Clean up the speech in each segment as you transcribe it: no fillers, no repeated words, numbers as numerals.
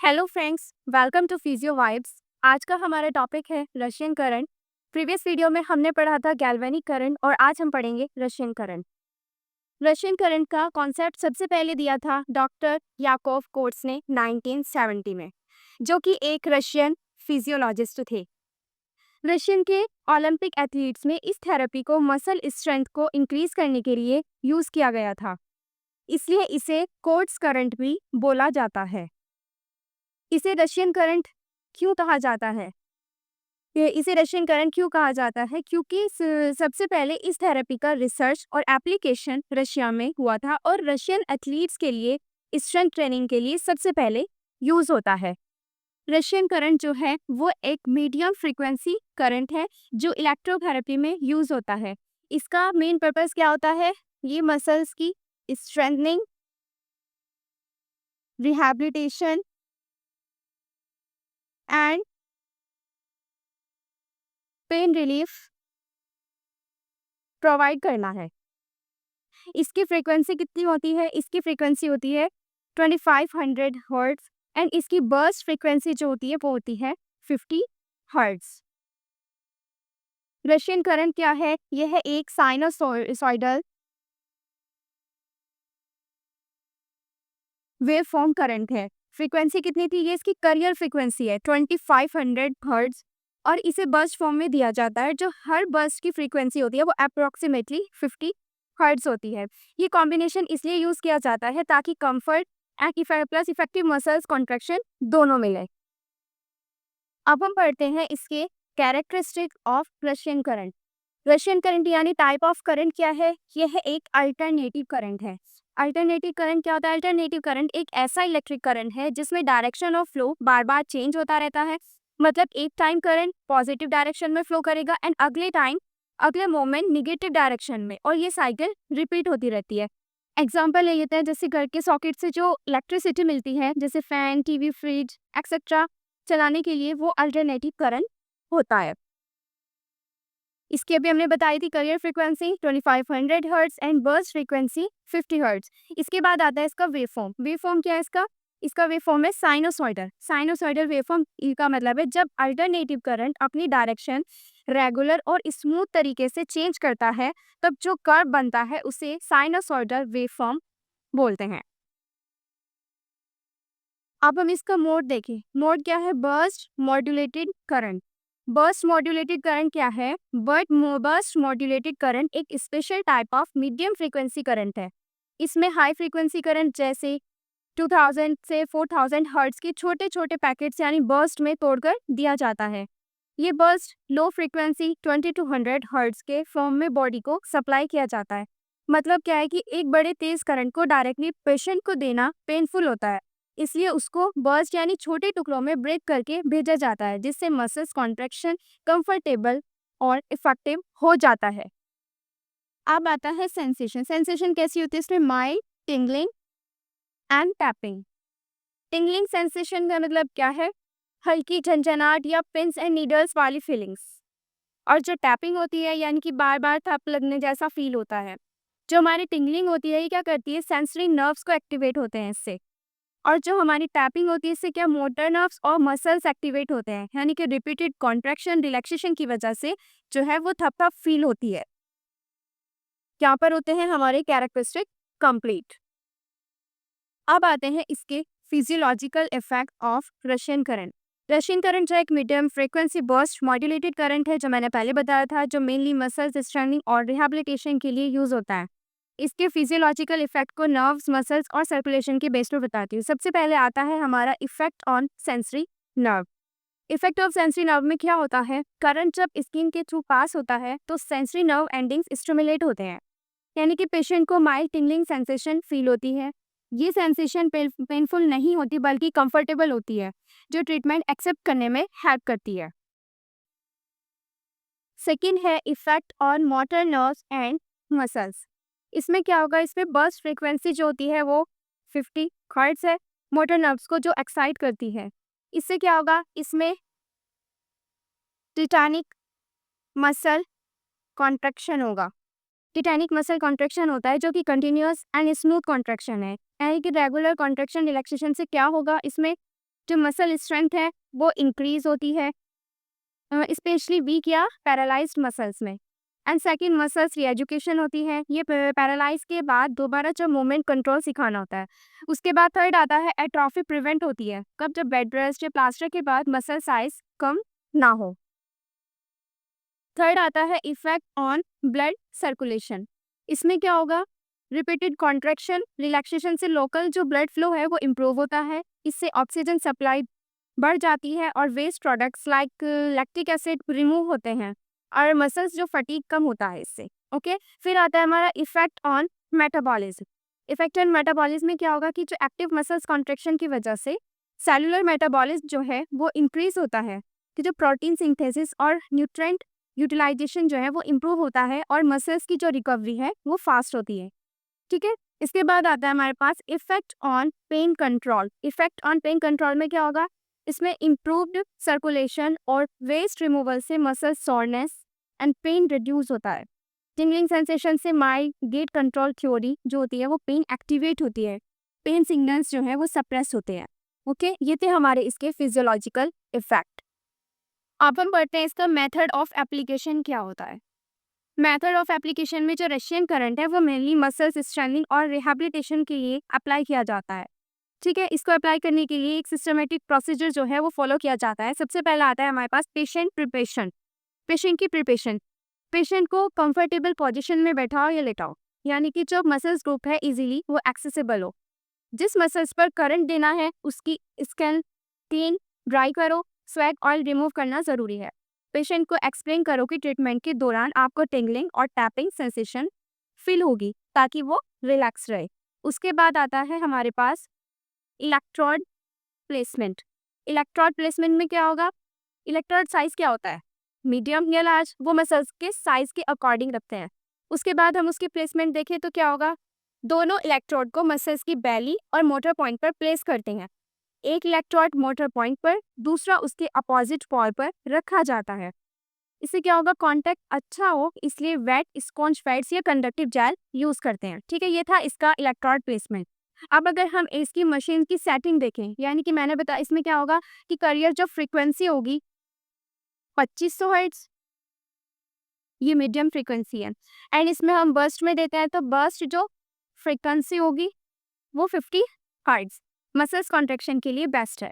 Hello friends, welcome to physio vibes. आज का हमारा टॉपिक है रशियन करंट। प्रीवियस वीडियो में हमने पढ़ा था गैल्वेनिक करंट और आज हम पढ़ेंगे रशियन करंट। रशियन करंट का कॉन्सेप्ट सबसे पहले दिया था डॉक्टर याकोव कोर्ट्स ने 1970 में, जो कि एक रशियन फिजियोलॉजिस्ट थे। रशियन के ओलंपिक एथलीट्स में इस थेरेपी को मसल स्ट्रेंथ को इंक्रीज करने के लिए यूज किया गया था, इसलिए इसे कोर्ट्स करंट भी बोला जाता है। इसे रशियन करंट क्यों कहा जाता है? इसे रशियन करंट क्यों कहा जाता है? क्योंकि सबसे पहले इस थेरेपी का रिसर्च और एप्लीकेशन रशिया में हुआ था और रशियन एथलीट्स के लिए स्ट्रेंथ ट्रेनिंग के लिए सबसे पहले यूज होता है। रशियन करंट जो है वो एक मीडियम फ्रीक्वेंसी करंट है जो इलेक्ट्रोथेरेपी में यूज होता है। इसका मेन पर्पस क्या होता है? ये मसल्स की strengthening, rehabilitation and pain relief provide करना है। इसकी फ्रीक्वेंसी कितनी होती है? इसकी फ्रीक्वेंसी होती है 2500 हर्ट्ज एंड इसकी बर्स्ट फ्रीक्वेंसी जो होती है वो होती है 50 हर्ट्ज। रशियन करंट क्या है? यह एक साइनोसॉइडल वेव फॉर्म करंट है। फ्रीक्वेंसी कितनी थी? ये इसकी करियर फ्रीक्वेंसी है 2500 हर्ट्ज और इसे बर्स्ट फॉर्म में दिया जाता है। जो हर बर्स्ट की फ्रीक्वेंसी होती है वो अप्रोक्सीमेटली 50 हर्ट्ज होती है। ये कॉम्बिनेशन इसलिए यूज किया जाता है ताकि comfort and plus effective muscles contraction दोनों मिले। अब हम पढ़ते हैं इसके characteristic of Russian current. Russian current यानी टाइप ऑफ करंट क्या है? यह एक अल्टरनेटिव करंट है। अल्टरनेटिव करंट क्या होता है? अल्टरनेटिव करंट एक ऐसा इलेक्ट्रिक करंट है जिसमें direction of flow bar bar change होता रहता है। मतलब एक टाइम करंट पॉजिटिव डायरेक्शन में फ्लो करेगा एंड अगले मोमेंट निगेटिव डायरेक्शन में, और ये साइकिल रिपीट होती रहती है। एग्जाम्पल ले लेते हैं, जैसे घर के सॉकेट से जो इलेक्ट्रिसिटी मिलती है, जैसे फैन, टीवी, फ्रिज एक्सेट्रा चलाने के लिए, वो अल्टरनेटिव करंट होता है। इसकी अभी हमने बताई थी career frequency 2500 hertz and burst frequency 50 hertz. इसके बाद आता है इसका वेव फॉर्म। वेव फॉर्म क्या है इसका? इसका वेव फॉर्म है साइनोसॉइडल। साइनोसॉइडल वेव फॉर्म का मतलब है जब अल्टरनेटिव करंट अपनी डायरेक्शन रेगुलर और स्मूथ तरीके से चेंज करता है तब जो कर्व बनता है उसे साइनोसॉइडल वेव फॉर्म बोलते हैं। अब हम इसका मोड देखें। मोड क्या है? Burst modulated current. Burst modulated current क्या है? बर्स्ट मॉड्यूलेटेड करंट एक special type of medium frequency current है। इसमें हाई फ्रीक्वेंसी करंट जैसे 2000 से 4000 हर्ट्ज के छोटे छोटे पैकेट्स यानी बर्स्ट में तोड़कर दिया जाता है। ये बर्स्ट लो फ्रीक्वेंसी 2200 हर्ट्ज के फॉर्म में बॉडी को सप्लाई किया जाता है। मतलब क्या है कि एक बड़े तेज करंट को डायरेक्टली पेशेंट को देना पेनफुल होता है, इसलिए उसको बर्स्ट यानी छोटे टुकड़ों में ब्रेक करके भेजा जाता है जिससे मसल्स कॉन्ट्रैक्शन कंफर्टेबल और इफेक्टिव हो जाता है। अब आता है सेंसेशन। सेंसेशन कैसी होती है? इसमें mild tingling and tapping. Tingling sensation का मतलब क्या है? हल्की झंझनाहट या पिंस एंड नीडल्स वाली फीलिंग्स। और जो टैपिंग होती है यानी कि बार बार थप लगने जैसा फील होता है। जो हमारी टिंगलिंग होती है ये क्या करती है? सेंसरी नर्व्स को एक्टिवेट होते हैं इससे। और जो हमारी टैपिंग होती है इससे क्या मोटर नर्व्स और मसल्स एक्टिवेट होते हैं, यानी कि रिपीटेड कॉन्ट्रैक्शन रिलैक्सेशन की वजह से जो है वो थप थप फील होती है। यहाँ पर होते हैं हमारे कैरेक्टरिस्टिक कंप्लीट। अब आते हैं इसके physiological effect of Russian current. Russian current जो एक medium frequency burst modulated current है, जो मैंने पहले बताया था, जो मेनली मसल्स स्ट्रेंथनिंग और रिहैबिलिटेशन के लिए यूज होता है। इसके फिजियोलॉजिकल इफेक्ट को नर्व्स, मसल्स और सर्कुलेशन के बेस पर बताती हूँ। सबसे पहले आता है हमारा effect on sensory nerve. Effect of sensory nerve में क्या होता है? करंट जब स्किन के थ्रू पास होता है तो सेंसरी नर्व एंडिंग्स स्टिमुलेट होते हैं, यानी कि पेशेंट को माइल्ड टिंगलिंग सेंसेशन फील होती है। ये सेंसेशन पेनफुल नहीं होती बल्कि कंफर्टेबल होती है, जो ट्रीटमेंट एक्सेप्ट करने में हेल्प करती है। सेकेंड है effect on motor nerves and muscles. इसमें क्या होगा? इसमें बर्स्ट फ्रीक्वेंसी जो होती है वो 50 हर्ट्ज है, मोटर नर्व्स को जो एक्साइट करती है। इससे क्या होगा? इसमें टिटैनिक मसल कॉन्ट्रैक्शन होगा। टिटैनिक मसल कॉन्ट्रैक्शन होता है जो कि कंटिन्यूअस एंड स्मूथ कॉन्ट्रैक्शन है, यानी कि रेगुलर कॉन्ट्रैक्शन रिलैक्सेशन से क्या होगा? इसमें जो मसल स्ट्रेंथ है वो इंक्रीज होती है, स्पेशली वीक या पैरालाइज्ड मसल्स में। एंड सेकंड मसल्स रीएजुकेशन होती है, ये पैरालाइज के बाद दोबारा जब मूवमेंट कंट्रोल सिखाना होता है। उसके बाद थर्ड आता है एट्रोफी प्रिवेंट होती है, कब जब बेड रेस्ट या प्लास्टर के बाद मसल साइज कम ना हो। थर्ड आता है इफेक्ट ऑन ब्लड सर्कुलेशन। इसमें क्या होगा, रिपीटेड कॉन्ट्रैक्शन रिलैक्सेशन से लोकल जो ब्लड फ्लो है वो इम्प्रूव होता है, इससे ऑक्सीजन सप्लाई बढ़ जाती है और waste products like lactic acid remove होते हैं और मसल्स जो फटीग कम होता है इससे। ओके, फिर आता है हमारा effect on metabolism. Effect on metabolism में क्या होगा कि जो एक्टिव मसल्स कॉन्ट्रैक्शन की वजह से सेलुलर मेटाबॉलिज्म जो है वो इंक्रीज होता है, कि जो प्रोटीन सिंथेसिस और न्यूट्रेंट यूटिलाइजेशन जो है वो इम्प्रूव होता है और मसल्स की जो रिकवरी है वो फास्ट होती है। ठीक है, इसके बाद आता है हमारे पास effect on pain control. Effect on pain control में क्या होगा, इसमें इम्प्रूव्ड सर्कुलेशन और वेस्ट रिमूवल से muscle soreness and pain reduce होता है। टिंगलिंग सेंसेशन से माइल्ड गेट कंट्रोल थ्योरी जो होती है वो पेन एक्टिवेट होती है, पेन सिग्नल्स जो है वो सप्रेस होते हैं। ओके, ये थे हमारे इसके फिजियोलॉजिकल इफेक्ट। अब हम पढ़ते हैं इसका मेथड ऑफ एप्लीकेशन क्या होता है। मेथड ऑफ एप्लीकेशन में जो रशियन करंट है वो मेनली मसल्स स्ट्रेंथनिंग और रिहैबिलिटेशन के लिए अप्लाई किया जाता है। ठीक है, इसको अप्लाई करने के लिए एक सिस्टमेटिक प्रोसीजर जो है वो फॉलो किया जाता है। सबसे पहला आता है हमारे पास पेशेंट प्रिपरेशन। पेशेंट की प्रिपरेशन, पेशेंट को कंफर्टेबल पोजीशन में बैठाओ या लेटाओ, यानी कि जो मसल्स ग्रुप है इजीली वो एक्सेसिबल हो। जिस मसल्स पर करंट देना है उसकी स्किन क्लीन ड्राई करो, स्वेट ऑयल रिमूव करना ज़रूरी है। पेशेंट को एक्सप्लेन करो कि ट्रीटमेंट के दौरान आपको टिंगलिंग और टैपिंग सेंसेशन फील होगी ताकि वो रिलैक्स रहे। उसके बाद आता है हमारे पास इलेक्ट्रोड प्लेसमेंट। इलेक्ट्रोड प्लेसमेंट में क्या होगा, इलेक्ट्रोड साइज क्या होता है, मीडियम या लार्ज, वो मसल्स के साइज के अकॉर्डिंग रखते हैं। उसके बाद हम उसकी प्लेसमेंट देखें तो क्या होगा, दोनों इलेक्ट्रोड को मसल्स की बेली और मोटर पॉइंट पर प्लेस करते हैं। एक इलेक्ट्रोड मोटर पॉइंट पर, दूसरा उसके अपोजिट पॉल पर रखा जाता है। इससे क्या होगा, कांटेक्ट अच्छा हो, इसलिए वेट स्पॉन्ज पैड्स या कंडक्टिव जेल यूज करते हैं। ठीक है, ये था इसका इलेक्ट्रोड प्लेसमेंट। अब अगर हम इसकी मशीन की सेटिंग देखें, यानी कि मैंने बताया इसमें क्या होगा कि करियर जो फ्रीक्वेंसी होगी 2500 हर्ट्ज, ये मीडियम फ्रीक्वेंसी है। एंड इसमें हम बर्स्ट में देते हैं तो बर्स्ट जो फ्रीक्वेंसी होगी वो 50 हर्ट्ज मसल्स कॉन्ट्रेक्शन के लिए बेस्ट है।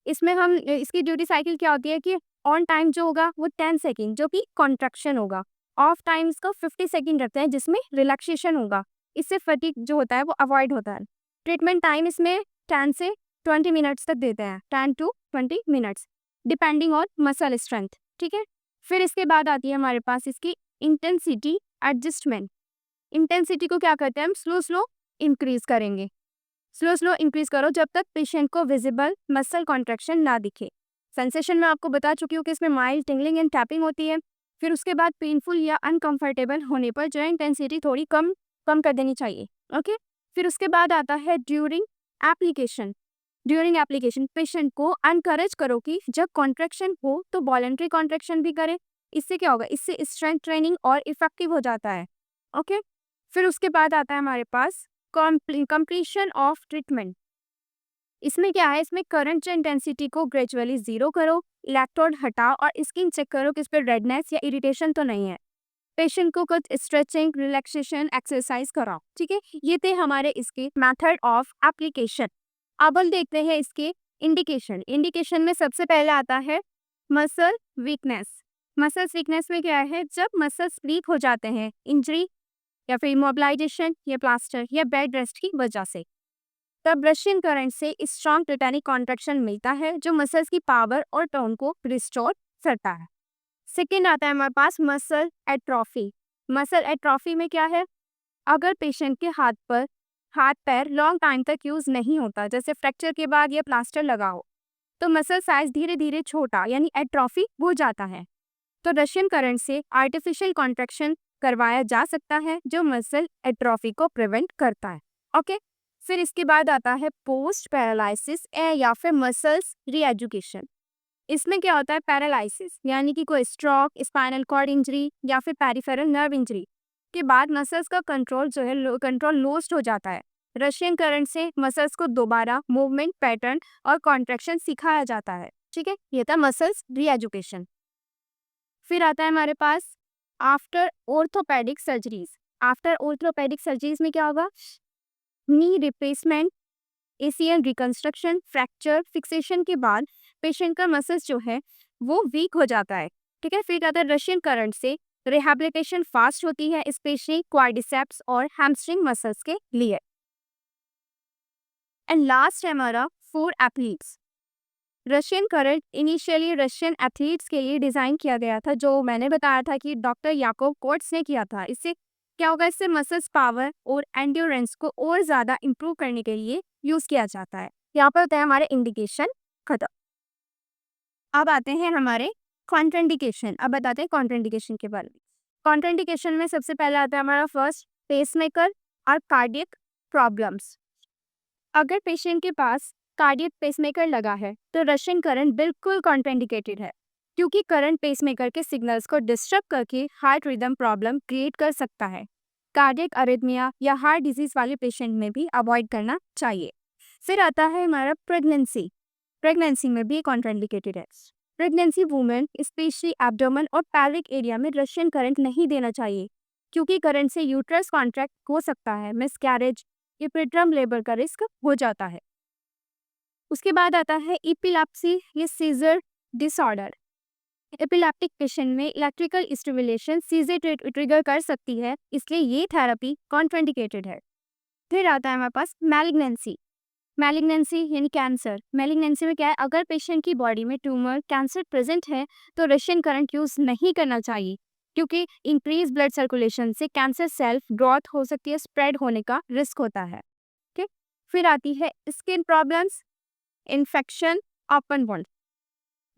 इसमें हम इसकी ड्यूटी साइकिल क्या होती है कि ऑन टाइम जो होगा वो 10 सेकंड जो कि कॉन्ट्रैक्शन होगा, ऑफ टाइम इसको 50 सेकंड रखते हैं जिसमें रिलैक्सेशन होगा। इससे फटीग जो होता है वो अवॉइड होता है। ट्रीटमेंट टाइम इसमें 10 से 20 मिनट्स तक देते हैं, 10 to 20 minutes depending on muscle strength. ठीक है, फिर इसके बाद आती है हमारे पास इसकी इंटेंसिटी एडजस्टमेंट। इंटेंसिटी को क्या करते हैं हम स्लो स्लो इंक्रीज करेंगे। स्लो इंक्रीज करो जब तक पेशेंट को विजिबल मसल कॉन्ट्रैक्शन ना दिखे। सेंसेशन में आपको बता चुकी हूँ कि इसमें माइल्ड टिंगलिंग एंड टैपिंग होती है। फिर उसके बाद पेनफुल या अनकंफर्टेबल होने पर जो है इंटेंसिटी थोड़ी कम कम कर देनी चाहिए। ओके, फिर उसके बाद आता है during application. During application patient को अनकरेज करो कि जब कॉन्ट्रैक्शन हो तो वॉलंटरी कॉन्ट्रैक्शन भी करे। इससे क्या होगा, इससे स्ट्रेंथ ट्रेनिंग और इफेक्टिव हो जाता है। ओके, फिर उसके बाद आता है हमारे पास कंप्लीशन ऑफ ट्रीटमेंट। इसमें क्या है, इसमें करंट जो इंटेंसिटी को ग्रेजुअली जीरो करो, इलेक्ट्रोड हटाओ और स्किन चेक करो कि इस पर रेडनेस या इरिटेशन तो नहीं है। पेशेंट को कुछ स्ट्रेचिंग रिलैक्सेशन एक्सरसाइज कराओ। ठीक है, ये थे हमारे इसके मेथड ऑफ एप्लीकेशन। अब हम देखते हैं इसके इंडिकेशन। इंडिकेशन में सबसे पहले आता है मसल वीकनेस। मसल वीकनेस में क्या है, जब मसल्स वीक हो जाते हैं इंजरी या फिर इमोबिलाइजेशन या प्लास्टर या बेड रेस्ट की वजह से, तब रशियन करंट से स्ट्रॉन्ग टिटैनिक कॉन्ट्रैक्शन मिलता है जो मसल्स की पावर और टोन को रिस्टोर करता है। सेकेंड आता है हमारे पास मसल एट्रोफी। मसल एट्रोफी में क्या है, अगर पेशेंट के हाथ पैर लॉन्ग टाइम तक यूज नहीं होता, जैसे फ्रैक्चर के बाद या प्लास्टर लगा हो, तो मसल साइज धीरे धीरे छोटा यानी एट्रोफी हो जाता है। तो रशियन करंट से आर्टिफिशियल कॉन्ट्रैक्शन करवाया जा सकता है जो मसल एट्रोफी को प्रिवेंट करता है। ओके, फिर इसके बाद आता है पोस्ट पैरालिसिस या फिर मसल्स रीएजुकेशन। इसमें क्या होता है, पैरालिसिस यानी कि कोई स्ट्रोक, स्पाइनल कॉर्ड इंजरी या फिर पेरिफेरल नर्व इंजरी के बाद मसल्स का कंट्रोल जो है कंट्रोल लॉस्ट हो जाता है, रशियन करंट से मसल्स को दोबारा मूवमेंट पैटर्न और कॉन्ट्रैक्शन सिखाया जाता है। ठीक है, ये था मसल्स री एजुकेशन। फिर आता है हमारे पास after orthopaedic surgeries. After orthopaedic surgeries में क्या होगा? Knee replacement, ACL reconstruction, fracture, fixation के बाद पेशेंट का मसल्स जो है वो वीक हो जाता है। ठीक है, फिर आता है रशियन करंट से रिहैबिलिटेशन फास्ट होती है, स्पेशली क्वाड्रिसेप्स और हैमस्ट्रिंग मसल्स के लिए। एंड लास्ट है हमारा for athletes. Russian current initially Russian athletes के लिए डिज़ाइन किया गया था, जो मैंने बताया था कि डॉक्टर याकोब कोट्स ने किया था। इससे क्या होगा? इससे मसल्स पावर और एंड्योरेंस को और ज़्यादा इम्प्रूव करने के लिए यूज़ किया जाता है। यहाँ पर होता है हमारे इंडिकेशन खत्म। अब आते हैं हमारे कॉन्ट्राइंडिकेशन। अब बताते हैं कॉन्ट्राइंडिकेशन के बारे में। कॉन्ट्राइंडिकेशन में सबसे पहले आता है हमारा फर्स्ट पेसमेकर और कार्डियक प्रॉब्लम्स। अगर पेशेंट के पास कार्डियक पेसमेकर लगा है तो रशियन करंट बिल्कुल कॉन्ट्राइंडिकेटेड है, क्योंकि करंट पेसमेकर के सिग्नल्स को डिस्टर्ब करके हार्ट रिदम प्रॉब्लम क्रिएट कर सकता है। कार्डियक अरिथमिया या हार्ट डिजीज वाले पेशेंट में भी अवॉइड करना चाहिए। फिर आता है हमारा प्रेगनेंसी। प्रेगनेंसी में भी कॉन्ट्राइंडिकेटेड है। प्रेगनेंसी वुमेन स्पेशली एब्डोमेन और पैल्विक एरिया में रशियन करंट नहीं देना चाहिए, क्योंकि करंट से यूट्रस कॉन्ट्रैक्ट हो सकता है, मिसकैरेज या प्रीटर्म लेबर का रिस्क हो जाता है। उसके बाद आता है एपिलेप्सी या सीजर डिसऑर्डर। एपिलेप्टिक पेशेंट में इलेक्ट्रिकल स्टिमुलेशन सीजर ट्रिगर कर सकती है, इसलिए ये थेरेपी कॉन्ट्राइंडिकेटेड है। फिर आता है हमारे पास मैलिग्नेंसी। मैलिग्नेंसी यानी कैंसर। मैलिग्नेंसी में क्या है? अगर पेशेंट की बॉडी में ट्यूमर कैंसर प्रेजेंट है तो रशियन करंट यूज नहीं करना चाहिए, क्योंकि इंक्रीज ब्लड सर्कुलेशन से कैंसर सेल ग्रोथ हो सकती है, स्प्रेड होने का रिस्क होता है। ठीक, फिर आती है skin problems, infection, open wound.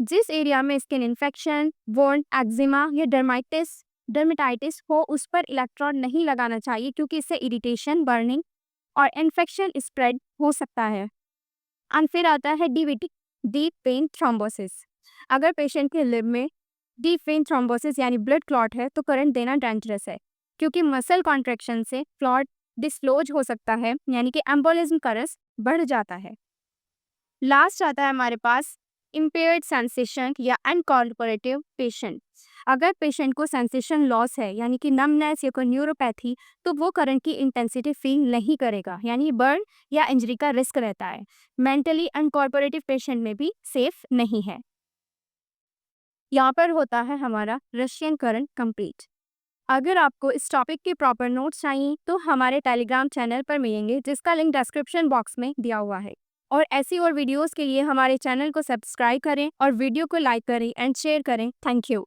जिस एरिया में स्किन इन्फेक्शन, वुंड, एक्जिमा या डर्मेटाइटिस हो उस पर इलेक्ट्रोड नहीं लगाना चाहिए, क्योंकि इससे इरिटेशन, बर्निंग और इन्फेक्शन स्प्रेड हो सकता है। एंड फिर आता है डीप वेन थ्रोम्बोसिस। अगर पेशेंट के लिब में डीप वेन थ्रोम्बोसिस यानी ब्लड क्लॉट है तो करंट देना डेंजरस है, क्योंकि मसल कॉन्ट्रैक्शन से क्लॉट डिस्लोज हो सकता है, यानी कि एम्बोलिज्म का रिस्क बढ़ जाता है। लास्ट आता है हमारे पास इम्पेयर्ड सेंसेशन या अनकॉर्पोरेटिव पेशेंट। अगर पेशेंट को सेंसेशन लॉस है, यानी कि नमनेस या कोई न्यूरोपैथी, तो वो करंट की इंटेंसिटी फील नहीं करेगा, यानी बर्न या इंजरी का रिस्क रहता है। मेंटली अनकॉर्पोरेटिव पेशेंट में भी सेफ नहीं है। यहाँ पर होता है हमारा रशियन करंट कंप्लीट। अगर आपको इस टॉपिक के प्रॉपर नोट्स चाहिए तो हमारे टेलीग्राम चैनल पर मिलेंगे, जिसका लिंक डिस्क्रिप्शन बॉक्स में दिया हुआ है। और ऐसी और वीडियोस के लिए हमारे चैनल को सब्सक्राइब करें और वीडियो को लाइक करें एंड शेयर करें। Thank you.